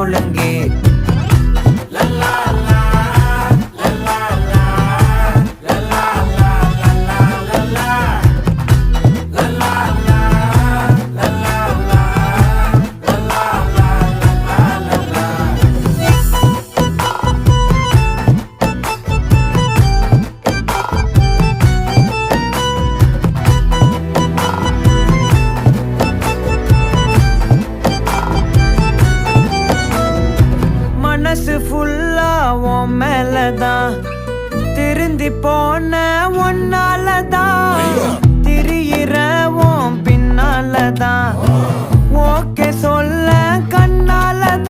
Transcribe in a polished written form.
ஒழுங்கு. மனசு ஃபுல்லா உன் மேலதான், திருந்தி போன ஒன்னாலதான், திரியிற உன் பின்னாலதான், ஓகே சொல்ல